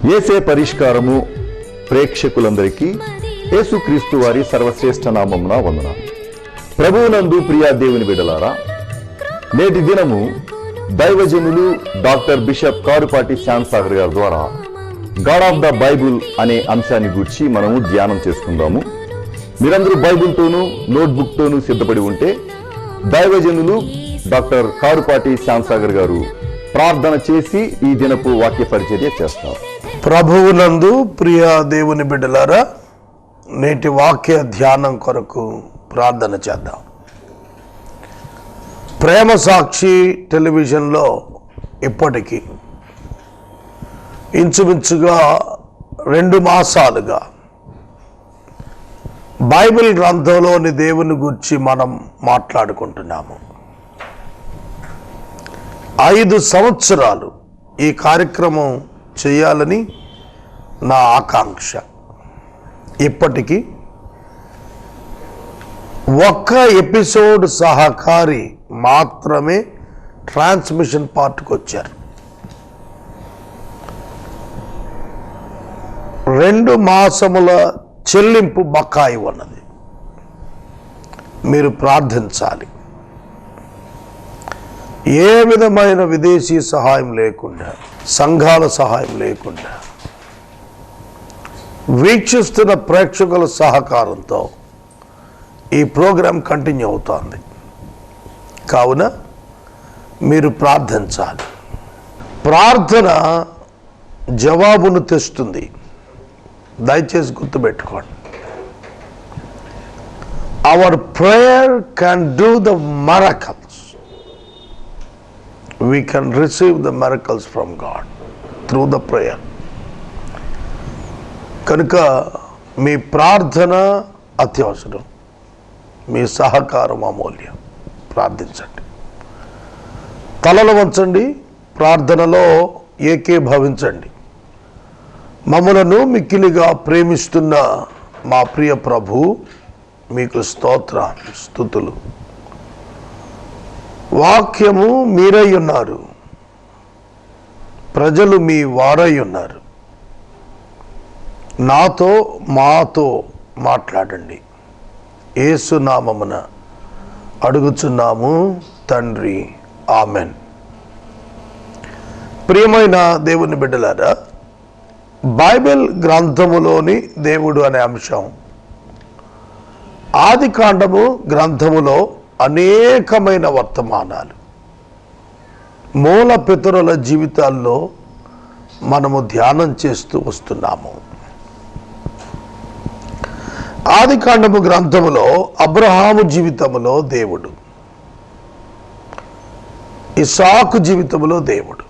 యేసే పరిష్కారము ప్రేక్షకులందరికీ యేసుక్రీస్తు వారి సర్వశ్రేష్ఠ నామమున వందనాలు. ప్రభువునందు ప్రియా దేవుని బిడ్డలారా, నేటి దినము దైవజనులు డాక్టర్ బిషప్ కారుపాటి శ్యాంసాగర్ గారి ద్వారా గాడ్ ఆఫ్ ద బైబుల్ అనే అంశాన్ని గూర్చి మనము ధ్యానం చేసుకుందాము. మీరందరూ బైబుల్తోనూ నోట్బుక్తోనూ సిద్ధపడి ఉంటే దైవజనులు డాక్టర్ కారుపాటి శ్యాంసాగర్ గారు ప్రార్థన చేసి ఈ దినపు వాక్య పరిచర్య చేస్తారు. ప్రభువునందు ప్రియ దేవుని బిడ్డలారా, నేటి వాక్య ధ్యానం కొరకు ప్రార్థన చేద్దాం. ప్రేమ సాక్షి టెలివిజన్లో ఇప్పటికీ ఇంచుమించుగా 2 మాసాలుగా బైబిల్ గ్రంథంలోని దేవుని గురించి మనం మాట్లాడుకుంటున్నాము. 5 సంవత్సరాలు ఈ కార్యక్రమం చేయాలని నా ఆకాంక్ష. ఇప్పటికీ ఒక్క ఎపిసోడ్ సహకారి మాత్రమే ట్రాన్స్మిషన్ పార్ట్కి వచ్చారు. 2 మాసముల చెల్లింపు బకాయి ఉన్నది. మీరు ప్రార్థించాలి. ఏ విధమైన విదేశీ సహాయం లేకుండా, సంఘాల సహాయం లేకుండా, వీక్షిస్తున్న ప్రేక్షకుల సహకారంతో ఈ ప్రోగ్రాం కంటిన్యూ అవుతోంది. కావున మీరు ప్రార్థించాలి. ప్రార్థన జవాబును తెస్తుంది. దయచేసి గుర్తుపెట్టుకోండి. Our prayer can do the miracles. We can receive the miracles from God through the prayer. కనుక మీ ప్రార్థన అత్యవసరం, మీ సహకారం అమూల్యం. ప్రార్థించండి. తలలు వంచండి, ప్రార్థనలో ఏకీభవించండి. మమ్మలను మిక్కిలిగా ప్రేమిస్తున్న మా ప్రియ ప్రభు, మీకు స్తోత్రాలు, స్తుతులు. వాక్యము మీరై ఉన్నారు, ప్రజలు మీ వారై ఉన్నారు. నాతో మాతో మాట్లాడండి. యేసు నామమున అడుగుచున్నాము తండ్రి, ఆమెన్. ప్రియమైన దేవుని బిడ్డలారా, బైబిల్ గ్రంథములోని దేవుడు అనే అంశం ఆదికాండము గ్రంథములో అనేకమైన వర్తమానాలు, మూల పితరుల జీవితాల్లో మనము ధ్యానం చేస్తూ వస్తున్నాము. ఆదికాండము గ్రంథములో అబ్రహాము జీవితములో దేవుడు, ఇస్సాకు జీవితములో దేవుడు,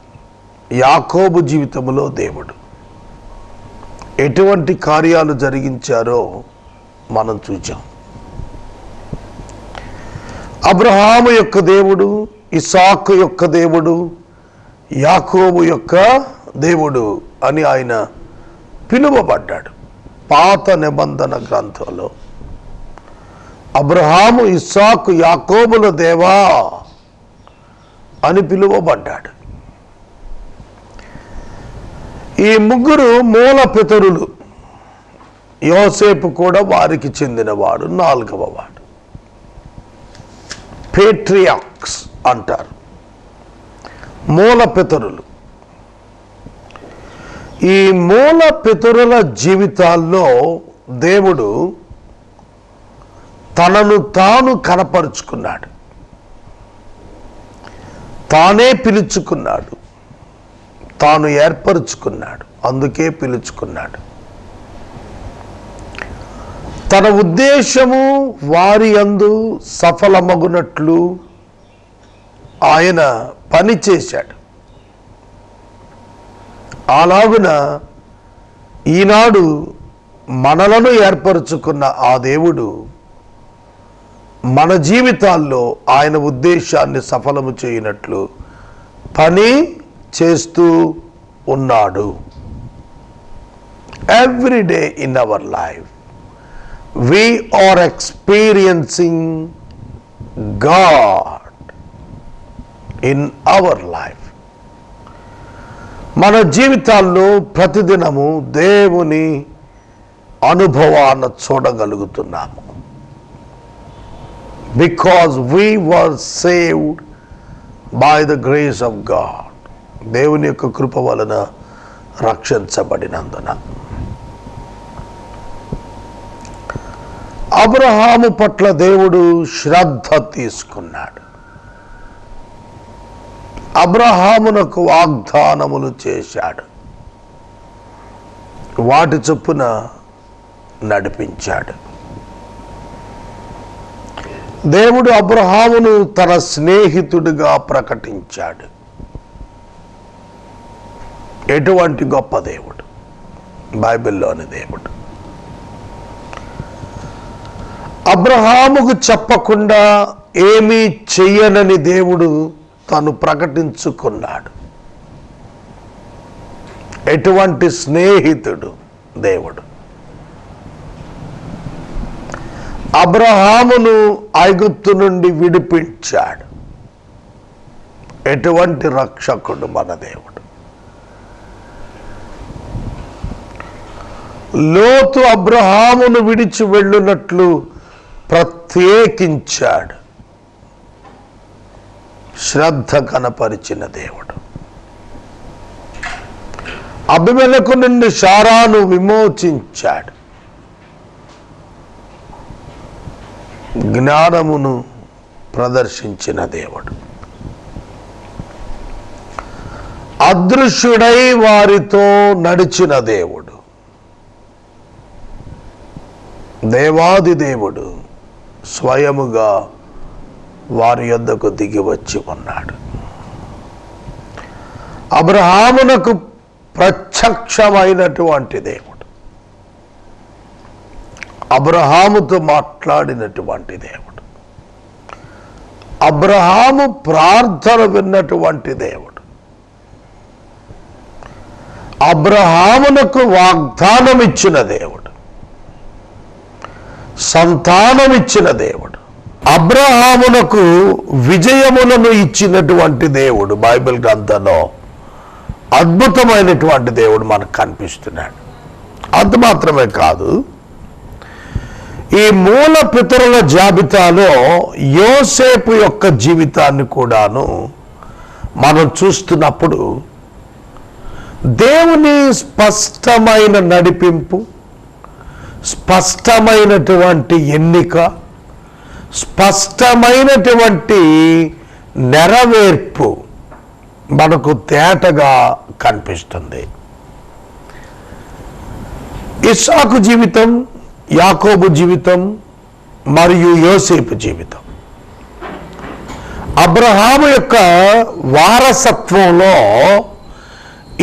యాకోబు జీవితములో దేవుడు ఎటువంటి కార్యాలు జరిగించారో మనం చూచాం. అబ్రహాము యొక్క దేవుడు, ఇస్సాకు యొక్క దేవుడు, యాకోబు యొక్క దేవుడు అని ఆయన పిలువబడ్డాడు. పాత నిబంధన గ్రంథంలో అబ్రహాము, ఇస్సాకు, యాకోబుల దేవా అని పిలువబడ్డాడు. ఈ ముగ్గురు మూల పితరులు. యోసేపు కూడా వారికి చెందినవాడు, 4వ వాడు. పేట్రియాక్స్ అంటారు, మూల పితరులు. ఈ మూల పితరుల జీవితాల్లో దేవుడు తనను తాను కనపరుచుకున్నాడు. తానే పిలుచుకున్నాడు, తాను ఏర్పరుచుకున్నాడు. అందుకే పిలుచుకున్నాడు. తన ఉద్దేశము వారి యందు సఫలమగునట్లు ఆయన పని చేశాడు. అలాగున ఈనాడు మనలను ఏర్పరచుకున్న ఆ దేవుడు మన జీవితాల్లో ఆయన ఉద్దేశాన్ని సఫలము చేయనట్లు పని చేస్తూ ఉన్నాడు. Every day in our life we are experiencing God in our life. మన జీవితాల్లో ప్రతిదినము దేవుని అనుభవాన్ని చూడగలుగుతున్నాము. Because we were saved by the grace of God. దేవుని యొక్క కృప వలన రక్షించబడినందున. అబ్రహాము పట్ల దేవుడు శ్రద్ధ తీసుకున్నాడు. అబ్రహామునకు వాగ్దానములు చేశాడు, వాటి చొప్పున నడిపించాడు. దేవుడు అబ్రహామును తన స్నేహితుడిగా ప్రకటించాడు. ఎటువంటి గొప్ప దేవుడు బైబిల్లోని దేవుడు. అబ్రహాముకు చెప్పకుండా ఏమీ చెయ్యనని దేవుడు తను ప్రకటించుకున్నాడు. ఎటువంటి స్నేహితుడు దేవుడు. అబ్రహామును ఐగుప్తు నుండి విడిపించాడు. ఎటువంటి రక్షకుడు మన దేవుడు. లోతు అబ్రహామును విడిచి వెళ్ళునట్లు ప్రత్యేకించాడు. శ్రద్ధ కనపరిచిన దేవుడు. అబీమెలెకు నుండి శారాను విమోచించాడు. జ్ఞానమును ప్రదర్శించిన దేవుడు. అదృశ్యుడై వారితో నడిచిన దేవుడు. దేవాది దేవుడు స్వయముగా వారి యొద్దకు దిగి వచ్చి ఉన్నాడు. అబ్రహామునకు ప్రత్యక్షమైనటువంటి దేవుడు. అబ్రహాముతో మాట్లాడినటువంటి దేవుడు. అబ్రహాము ప్రార్థన విన్నటువంటి దేవుడు. అబ్రహామునకు వాగ్దానం ఇచ్చిన దేవుడు. సంతానమిచ్చిన దేవుడు. అబ్రహామునకు విజయములను ఇచ్చినటువంటి దేవుడు. బైబిల్ గ్రంథంలో అద్భుతమైనటువంటి దేవుడు మనకు కనిపిస్తున్నాడు. అంత మాత్రమే కాదు, ఈ మూల పితరుల జాబితాలో యోసేపు యొక్క జీవితాన్ని కూడాను మనం చూస్తున్నప్పుడు దేవుని స్పష్టమైన నడిపింపు, స్పష్టమైనటువంటి ఎన్నిక, స్పష్టమైనటువంటి నెరవేర్పు మనకు తేటగా కనిపిస్తుంది. ఇస్సాకు జీవితం, యాకోబు జీవితం మరియు యోసేపు జీవితం, అబ్రహాము యొక్క వారసత్వంలో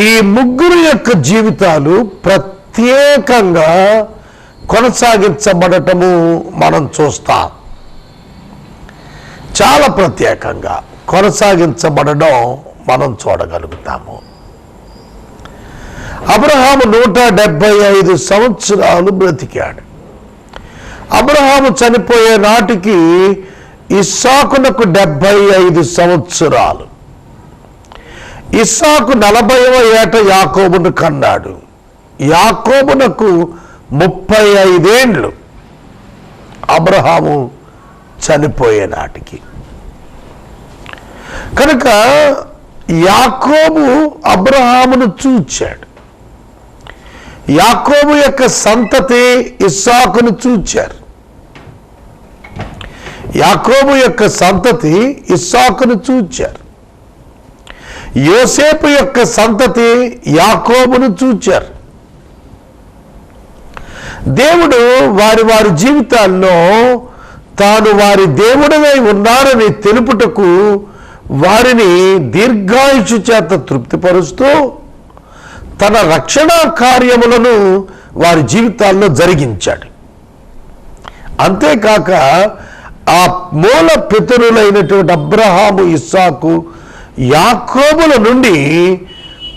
ఈ ముగ్గురు యొక్క జీవితాలు ప్రత్యేకంగా కొనసాగించబడటము మనం చూస్తాం. చాలా ప్రత్యేకంగా కొనసాగించబడడం మనం చూడగలుగుతాము. అబ్రహాము 175 సంవత్సరాలు బ్రతికాడు. అబ్రహాము చనిపోయే నాటికి ఇస్సాకునకు 75 సంవత్సరాలు. ఇస్సాకు 40వ ఏట యాకోబును కన్నాడు. యాకోబునకు 35 ఏండ్లు అబ్రహాము చనిపోయే నాటికి. కనుక యాకోబు అబ్రహామును చూచాడు. యాకోబు యొక్క సంతతి ఇస్సాకును చూచారు. యాకోబు యొక్క సంతతి ఇస్సాకును చూచారు. యోసేపు యొక్క సంతతి యాకోబును చూచారు. దేవుడు వారి వారి జీవితాల్లో తాను వారి దేవుడై ఉన్నారని తెలుపుటకు వారిని దీర్ఘాయుషు చేత తృప్తిపరుస్తూ తన రక్షణ కార్యములను వారి జీవితాల్లో జరిగించాడు. అంతేకాక ఆ మూల పితరులైనటువంటి అబ్రహాము, ఇస్సాకు, యాకోబుల నుండి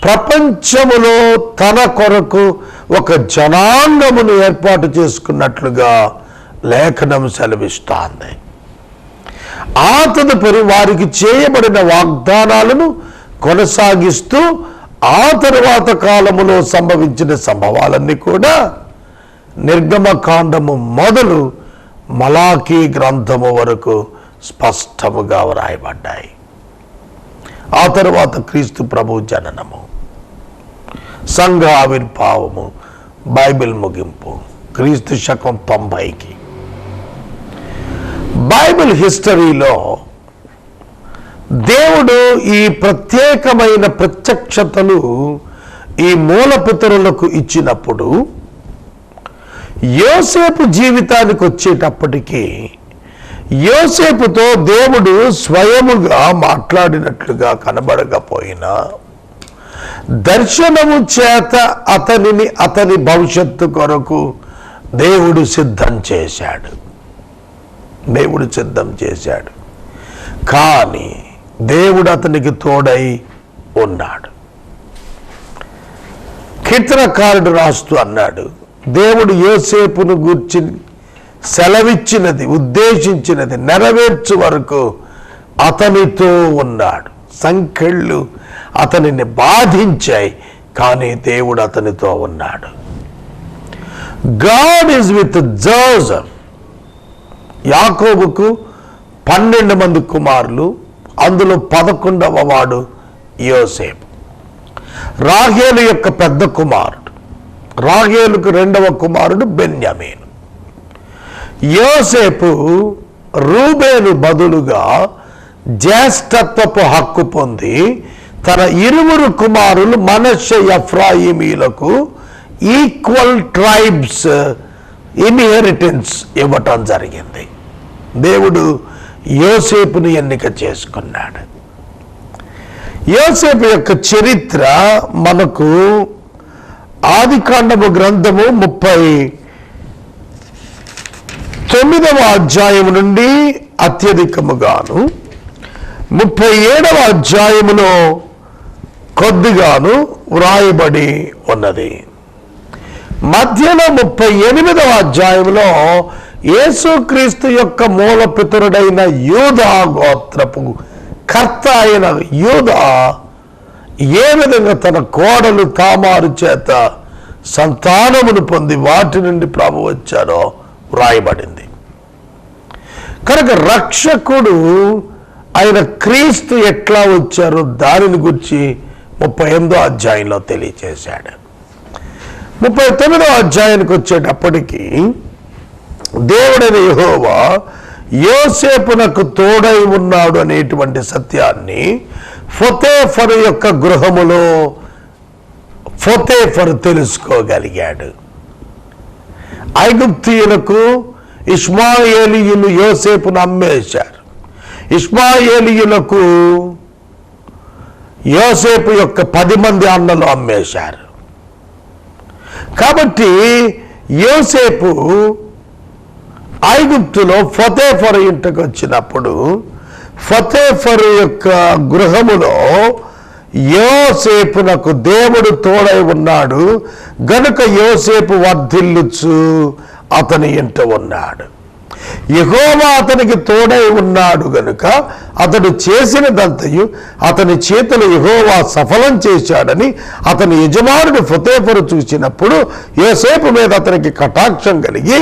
ప్రపంచములో తన కొరకు ఒక జనాంగమును ఏర్పాటు చేసుకున్నట్లుగా లేఖనం సెలవిస్తోంది. ఆ తదుపరి వారికి చేయబడిన వాగ్దానాలను కొనసాగిస్తూ ఆ తరువాత కాలములో సంభవించిన సంభవాలన్నీ కూడా నిర్గమకాండము మొదలు మలాకీ గ్రంథము వరకు స్పష్టముగా వ్రాయబడ్డాయి. ఆ తరువాత క్రీస్తు ప్రభు జననము, సంఘ ఆవిర్భావము, బైబిల్ ముగింపు, క్రీస్తు శకం 90కి. బైబిల్ హిస్టరీలో దేవుడు ఈ ప్రత్యేకమైన ప్రత్యక్షతలు ఈ మూలపితరులకు ఇచ్చినప్పుడు యోసేపు జీవితానికి వచ్చేటప్పటికీ యోసేపుతో దేవుడు స్వయముగా మాట్లాడినట్లుగా కనబడకపోయినా దర్శనము చేత అతని భవిష్యత్తు కొరకు దేవుడు సిద్ధం చేశాడు. కానీ దేవుడు అతనికి తోడై ఉన్నాడు. కీర్తనకారుడు రాస్తూ అన్నాడు, దేవుడు యోసేపును గూర్చి సెలవిచ్చినది, ఉద్దేశించినది నెరవేర్చు వరకు అతనితో ఉన్నాడు. సంకెళ్ళు అతనిని బాధించాయి, కానీ దేవుడు అతనితో ఉన్నాడు. God is with Joseph. యాకోబుకు 12 మంది కుమారులు, అందులో 11వ వాడు యోసేపు. రాహేలు యొక్క పెద్ద కుమారుడు, రాహేలుకు 2వ కుమారుడు బెన్యామీను. యోసేపు రూబేను బదులుగా జ్యేష్ఠత్వపు హక్కు పొంది తన 2 కుమారులు మనష్షే, ఎఫ్రాయిమీలకు ఈక్వల్ ట్రైబ్స్ ఇన్హెరిటెన్స్ ఇవ్వటం జరిగింది. దేవుడు యోసేపుని ఎన్నిక చేసుకున్నాడు. యోసేపు యొక్క చరిత్ర మనకు ఆదికాండము గ్రంథము 39వ అధ్యాయము నుండి అత్యధికముగాను 37వ అధ్యాయములో కొద్దిగాను వ్రాయబడి ఉన్నది. మధ్యలో 38వ అధ్యాయంలో యేసుక్రీస్తు యొక్క మూలపితరుడైన యూదా గోత్రపు కర్త అయిన యూదా ఏ విధంగా తన కోడలు తామారు చేత సంతానమును పొంది వాటి నుండి ప్రభు వచ్చారో వ్రాయబడింది. కనుక రక్షకుడు ఆయన క్రీస్తు ఎట్లా వచ్చారో దానిని గురించి 38వ అధ్యాయంలో తెలియచేశాడు. 39వ అధ్యాయానికి వచ్చేటప్పటికి దేవుడైన యెహోవా యోసేపునకు తోడై ఉన్నాడు అనేటువంటి సత్యాన్ని ఫోతేఫరు యొక్క గృహములో ఫోతేఫరు తెలుసుకోగలిగాడు. ఐగుప్తీయులకు ఇష్మాయేలీయులు యోసేపును అమ్మేశారు. ఇష్మాయేలీయులకు యోసేపు యొక్క 10 మంది అన్నలు అమ్మేశారు. కాబట్టి యోసేపు ఐగుప్తులో ఫోతేఫరు ఇంటికి వచ్చినప్పుడు ఫోతేఫరు యొక్క గృహములో యోసేపునకు దేవుడు తోడై ఉన్నాడు గనుక యోసేపు వర్ధిల్లుచు అతని ఇంట ఉన్నాడు. యెహోవా అతనికి తోడై ఉన్నాడు గనుక అతడు చేసినదంతయు అతని చేతులు యెహోవా సఫలం చేశాడని అతని యజమానుడు ఫోతేఫరు చూసినప్పుడు యోసేపు మీద అతనికి కటాక్షం కలిగి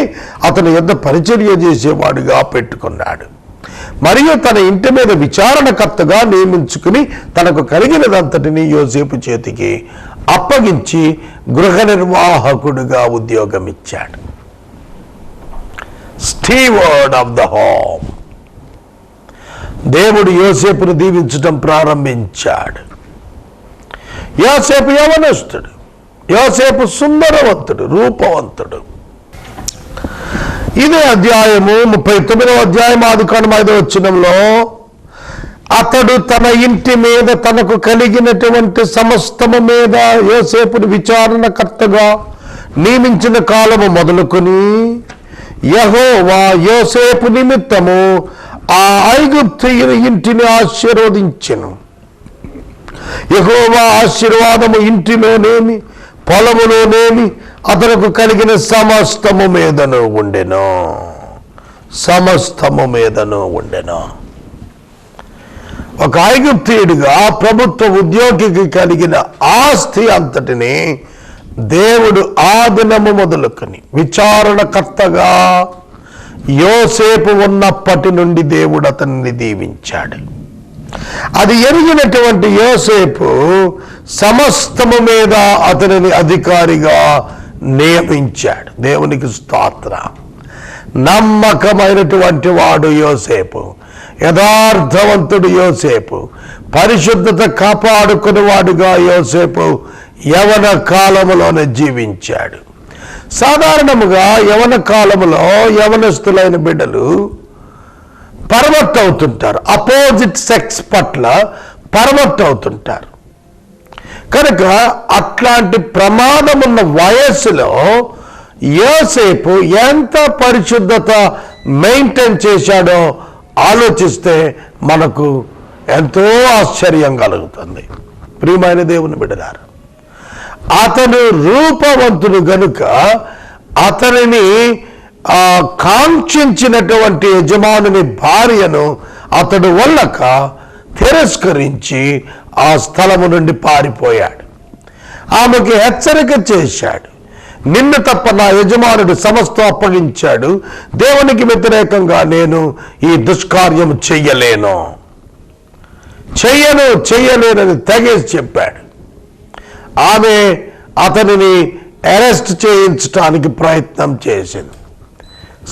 అతని యొద్ద పరిచర్య చేసేవాడుగా పెట్టుకున్నాడు. మరియు తన ఇంటి మీద విచారణకర్తగా నియమించుకుని తనకు కలిగినదంతటిని యోసేపు చేతికి అప్పగించి గృహ నిర్వాహకుడుగా ఉద్యోగం ఇచ్చాడు. Steward of the home. దేవుడు యోసేపును దీవించడం ప్రారంభించాడు. యోసేపు యవనస్తుడు, యోసేపు సుందరవంతుడు, రూపవంతుడు. ఇదే అధ్యాయము 39వ అధ్యాయం ఆదికాండం 5వ వచనంలో అతడు తన ఇంటి మీద తనకు కలిగినటువంటి సమస్తము మీద యోసేపును విచారణకర్తగా నియమించిన కాలము మొదలుకొని యెహోవా యోసేపు నిమిత్తము ఆ ఐగుప్తీయుని ఇంటిని ఆశీర్వదించెను. యెహోవా ఆశీర్వాదము ఇంటిలోనేమి పొలములోనేమి అతనికి కలిగిన సమస్తము మీదను ఉండెను. ఒక ఐగుప్తీయుడిగా ప్రభుత్వ ఉద్యోగికి కలిగిన ఆస్తి అంతటిని దేవుడు ఆ దినము మొదలుకొని విచారణకర్తగా యోసేపు ఉన్నప్పటి నుండి దేవుడు అతన్ని దీవించాడు. అది ఎరిగినటువంటి యోసేపు సమస్తము మీద అతనిని అధికారిగా నియమించాడు. దేవునికి స్తోత్రం. నమ్మకమైనటువంటి వాడు యోసేపు, యథార్థవంతుడు యోసేపు, పరిశుద్ధత కాపాడుకునేవాడుగా యోసేపు యవన కాలములోనే జీవించాడు. సాధారణముగా యవన కాలములో యవనస్తులైన బిడ్డలు పరమట్ అవుతుంటారు, అపోజిట్ సెక్స్ పట్ల పరమట్ అవుతుంటారు. కనుక అట్లాంటి ప్రమాదమున్న వయస్సులో యోసేపు ఎంత పరిశుద్ధత మెయింటైన్ చేశాడో ఆలోచిస్తే మనకు ఎంతో ఆశ్చర్యం కలుగుతుంది. ప్రియమైన దేవుని బిడ్డలారా, అతను రూపవంతుడు గనుక అతనిని కాంక్షించినటువంటి యజమానుని భార్యను అతడు వల్లక తిరస్కరించి ఆ స్థలము నుండి పారిపోయాడు. ఆమెకి హెచ్చరిక చేశాడు, నిన్ను తప్ప నా యజమానుడు సమస్తం అప్పగించాడు, దేవునికి వ్యతిరేకంగా నేను ఈ దుష్కార్యం చెయ్యలేనని తెగేసి చెప్పాడు. ఆమె అతనిని అరెస్ట్ చేయించడానికి ప్రయత్నం చేసింది,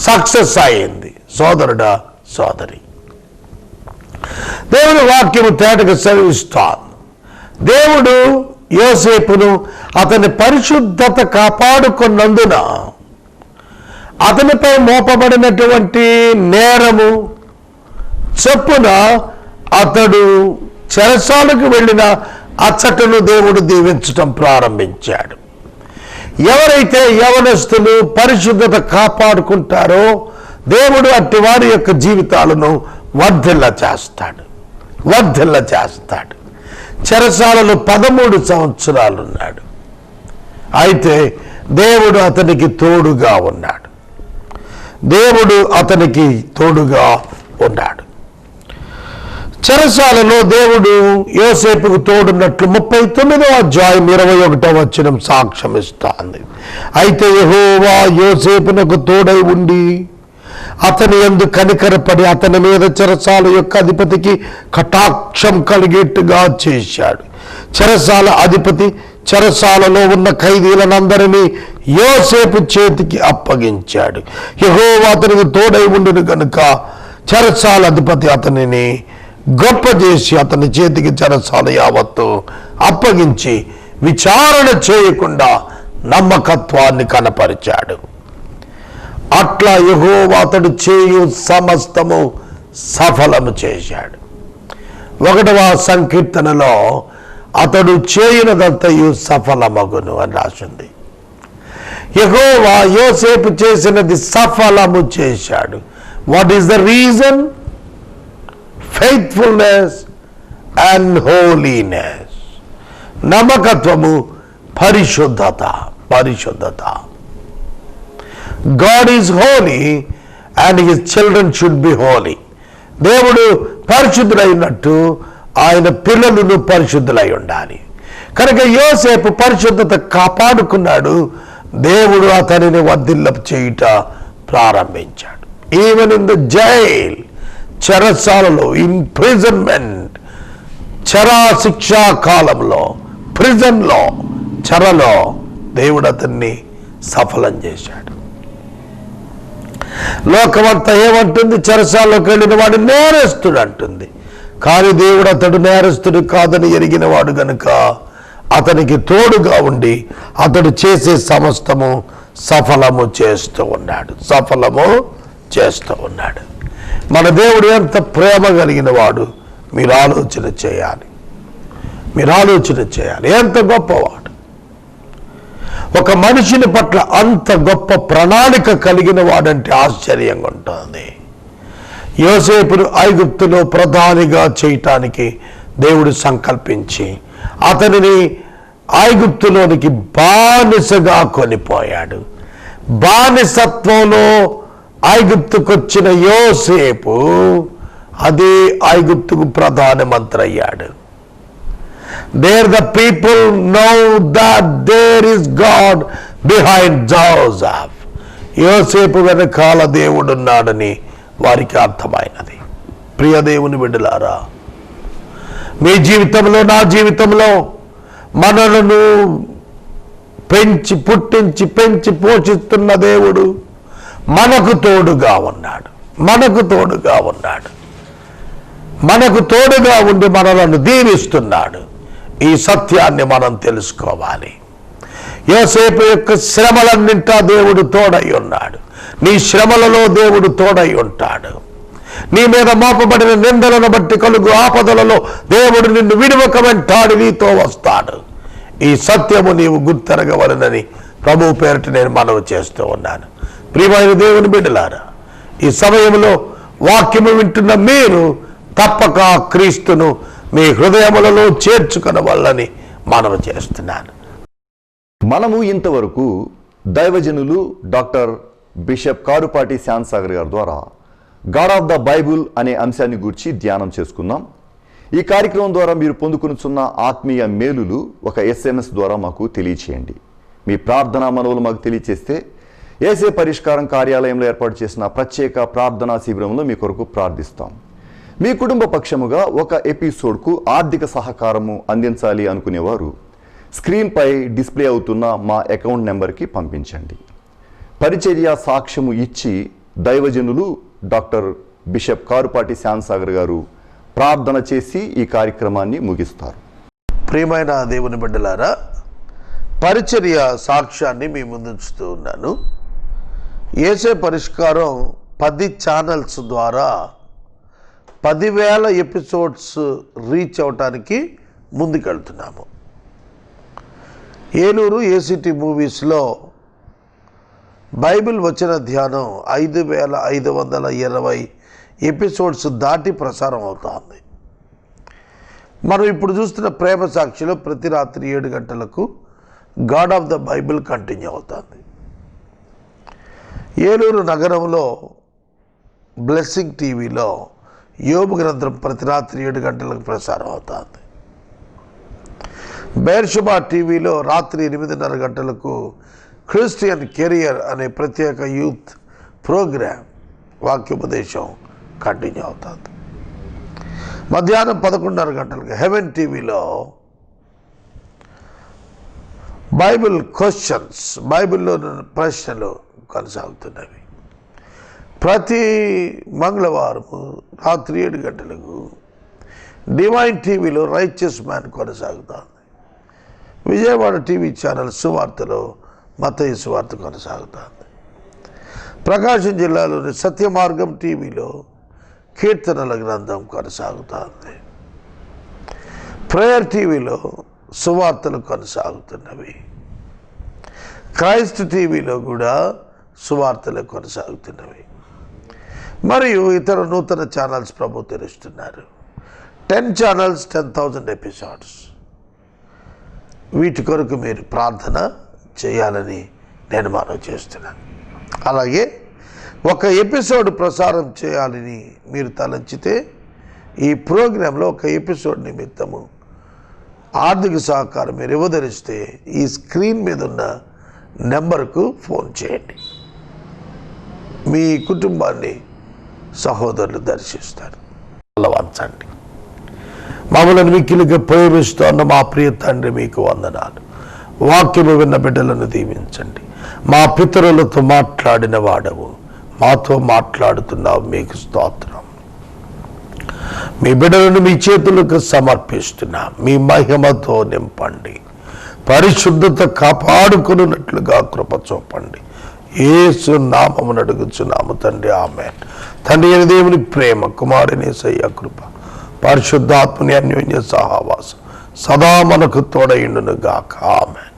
సక్సెస్ అయింది. సోదరుడా, సోదరి, దేవుని వాక్యము తేటగా సెలవిస్తాను. దేవుడు యోసేపును అతని పరిశుద్ధత కాపాడుకున్నందున అతనిపై మోపబడినటువంటి నేరము చొప్పున అతడు చెరసాలకు వెళ్ళిన అచ్చటను దేవుడు దీవించటం ప్రారంభించాడు. ఎవరైతే యవనస్తులు పరిశుద్ధత కాపాడుకుంటారో దేవుడు అట్టి వారి యొక్క జీవితాలను వర్ధిల్ల చేస్తాడు. చెరసాలలో 13 సంవత్సరాలు ఉన్నాడు. అయితే దేవుడు అతనికి తోడుగా ఉన్నాడు. చెరసాలలో దేవుడు యోసేపుకు తోడున్నట్లు 39వ అధ్యాయం 21వ వచనం సాక్ష్యం ఇస్తుంది. అయితే యెహోవా యోసేపునకు తోడై ఉండి అతని యందు కనికరపడి అతని మీద చెరసాల యొక్క అధిపతికి కటాక్షం కలిగేట్టుగా చేశాడు. చెరసాల అధిపతి చెరసాలలో ఉన్న ఖైదీలనందరినీ యోసేపు చేతికి అప్పగించాడు. యెహోవా అతనికి తోడై ఉండును గనుక చెరసాల అధిపతి అతనిని గొప్ప చేసి అతని చేతికి చెరసాల యావత్తు అప్పగించి విచారణ చేయకుండా నమ్మకత్వాన్ని కనపరిచాడు. అట్లా యెహోవా అతడు చేయు సమస్తము సఫలము చేశాడు. 1వ సంకీర్తనలో అతడు చేయునదంతయు సఫలమగును అని రాసింది. యెహోవా యోసేపు చేసినది సఫలము చేశాడు. What is the reason? Faithfulness and holiness. నమ్మకత్వము, పరిశుద్ధత. God is holy and his children should be holy. దేవుడు పరిశుద్ధులైనట్టు ఆయన పిల్లలను పరిశుద్ధులై ఉండాలి. కనుక యోసేపు పరిశుద్ధత కాపాడుకున్నాడు. దేవుడు అతనిని వర్ధిల్ల చేయుట ప్రారంభించాడు. ఈవెన్ ఇన్ ద జైల్, చెరసాలలో, ఇంప్రిజన్మెంట్, చెరా శిక్షా కాలంలో, ప్రిజన్లో, చెరలో దేవుడు అతన్ని సఫలం చేశాడు. లోకమంతా ఏమంటుంది? చెరసాల్లోకి వెళ్ళిన వాడు నేరస్తుడు అంటుంది. కానీ దేవుడు అతడు నేరస్తుడు కాదని ఎరిగిన వాడు గనుక అతనికి తోడుగా ఉండి అతడు చేసే సమస్తము సఫలము చేస్తూ ఉన్నాడు. మన దేవుడు ఎంత ప్రేమ కలిగిన వాడు మీరు ఆలోచన చేయాలి. ఎంత గొప్పవాడు. ఒక మనిషిని పట్ల అంత గొప్ప ప్రణాళిక కలిగిన వాడంటే ఆశ్చర్యంగా ఉంటుంది. యోసేపును ఐగుప్తులో ప్రధానిగా చేయటానికి దేవుడు సంకల్పించి అతనిని ఐగుప్తులోనికి బానిసగా కొనిపోయాడు. బానిసత్వంలో ఐగుప్తుకొచ్చిన యోసేపు అదే ఐగుప్తుకు ప్రధానమంత్రి అయ్యాడు. There the people know that there is God behind Joseph. యోసేపు వెనకాల దేవుడున్నాడని వారికి అర్థమైనది. ప్రియ దేవుని బిడ్డలారా, మీ జీవితంలో, నా జీవితంలో మనలను పుట్టించి పెంచి పోషిస్తున్న దేవుడు మనకు తోడుగా ఉన్నాడు. మనకు తోడుగా ఉండి మనలను దీవిస్తున్నాడు. ఈ సత్యాన్ని మనం తెలుసుకోవాలి. యోసేపు యొక్క శ్రమలన్నింటా దేవుడు తోడై ఉన్నాడు. నీ శ్రమలలో దేవుడు తోడై ఉంటాడు. నీ మీద మోపబడిన నిందలను బట్టి కలుగు ఆపదలలో దేవుడు నిన్ను విడువక వెంటాడి నీతో వస్తాడు. ఈ సత్యము నీవు గుర్తెరగవలనని ప్రభువు పేరిట నేను మనవి చేస్తూ ఉన్నాను. ప్రియమైన దేవుని బిడ్డలారా, ఈ సమయంలో వాక్యము వింటున్న మీరు తప్పక క్రీస్తును మీ హృదయములలో చేర్చుకొనవలని మనవి చేస్తున్నాను. మనము ఇంతవరకు దైవజనులు డాక్టర్ బిషప్ కారుపాటి శాంతసాగర్ గారి ద్వారా గాడ్ ఆఫ్ ద బైబుల్ అనే అంశాన్ని గురించి ధ్యానం చేసుకుందాం. ఈ కార్యక్రమం ద్వారా మీరు పొందుకునిచున్న ఆత్మీయ మేలులు ఒక SMS ద్వారా మాకు తెలియచేయండి. మీ ప్రార్థనా మనవులు మాకు తెలియచేస్తే ఏసే పరిష్కారం కార్యాలయంలో ఏర్పాటు చేసిన ప్రత్యేక ప్రార్థనా శిబిరంలో మీ కొరకు ప్రార్థిస్తాం. మీ కుటుంబ పక్షముగా ఒక ఎపిసోడ్కు ఆర్థిక సహకారము అందించాలి అనుకునేవారు స్క్రీన్పై డిస్ప్లే అవుతున్న మా అకౌంట్ నెంబర్కి పంపించండి. పరిచర్య సాక్ష్యము ఇచ్చి దైవజనులు డాక్టర్ బిషప్ కారుపాటి శాంతసాగర్ గారు ప్రార్థన చేసి ఈ కార్యక్రమాన్ని ముగిస్తారు. ప్రియమైన దేవుని బిడ్డలారా, పరిచర్య సాక్ష్యాన్ని మీ ముందుంచుతూ ఉన్నాను. ఏసే పరిష్కారం 10 ఛానల్స్ ద్వారా 10,000 ఎపిసోడ్స్ రీచ్ అవటానికి ముందుకెళ్తున్నాము. ఏలూరు ఏసీటీ మూవీస్లో బైబిల్ వచన ధ్యానం 5,520 ఎపిసోడ్స్ దాటి ప్రసారం అవుతోంది. మనం ఇప్పుడు చూస్తున్న ప్రేమ సాక్షిలో ప్రతి రాత్రి 7 గంటలకు God of the Bible continue అవుతుంది. ఏలూరు నగరంలో బ్లెస్సింగ్ టీవీలో యోబు గ్రంథం ప్రతి రాత్రి 7 గంటలకు ప్రసారం అవుతుంది. బేర్షుబా టీవీలో రాత్రి 8:30 గంటలకు క్రిస్టియన్ కెరియర్ అనే ప్రత్యేక యూత్ ప్రోగ్రాం వాక్యోపదేశం కంటిన్యూ అవుతుంది. మధ్యాహ్నం 11:30 గంటలకు హెవెన్ టీవీలో బైబిల్ క్వశ్చన్స్, బైబిల్లో ప్రశ్నలు కొనసాగుతున్నవి. ప్రతి మంగళవారం రాత్రి 7 గంటలకు డివైన్ టీవీలో రైచియస్ మ్యాన్ కొనసాగుతుంది. విజయవాడ టీవీ ఛానల్ సువార్తలో మత్తయి సువార్త కొనసాగుతుంది. ప్రకాశం జిల్లాలోని సత్యమార్గం టీవీలో కీర్తనల గ్రంథం కొనసాగుతుంది. ప్రేయర్ టీవీలో సువార్తలు కొనసాగుతున్నవి. క్రైస్ట్ టీవీలో కూడా సువార్తలు కొనసాగుతున్నవి. మరియు ఇతర నూతన ఛానల్స్ ప్రభు తెరుస్తున్నారు. 10 ఛానల్స్, 10,000 ఎపిసోడ్స్. వీటి కొరకు మీరు ప్రార్థన చేయాలని నేను మనవి చేస్తున్నాను. అలాగే ఒక ఎపిసోడ్ ప్రసారం చేయాలని మీరు తలంచితే ఈ ప్రోగ్రాంలో ఒక ఎపిసోడ్ నిమిత్తము ఆర్థిక సహకారం మీరు ఇవ్వదలిస్తే ఈ స్క్రీన్ మీద ఉన్న నెంబర్కు ఫోన్ చేయండి. మీ కుటుంబాన్ని సహోదరులు దర్శిస్తారు. వంచండి. మమ్మల్ని మిక్కిలిగా ప్రేమిస్తున్న మా ప్రియ తండ్రి, మీకు వందనాలు. వాక్యము విన్న బిడ్డలను దీవించండి. మా పితరులతో మాట్లాడిన వాడవు, మాతో మాట్లాడుతున్నావు, మీకు స్తోత్రం. మీ బిడ్డలను మీ చేతులకు సమర్పిస్తున్నా. మీ మహిమతో నింపండి. పరిశుద్ధత కాపాడుకున్నట్లుగా కృప చూపండి. యేసు నామమున అడుగుచున్నాము తండ్రి, ఆమేన్. తండ్రి అయిన దేవుని ప్రేమ, కుమారుని యేసయ్య కృప, పరిశుద్ధాత్మని అన్యోన్య సహవాసం సదా మనకు తోడైండును గాక. ఆమేన్.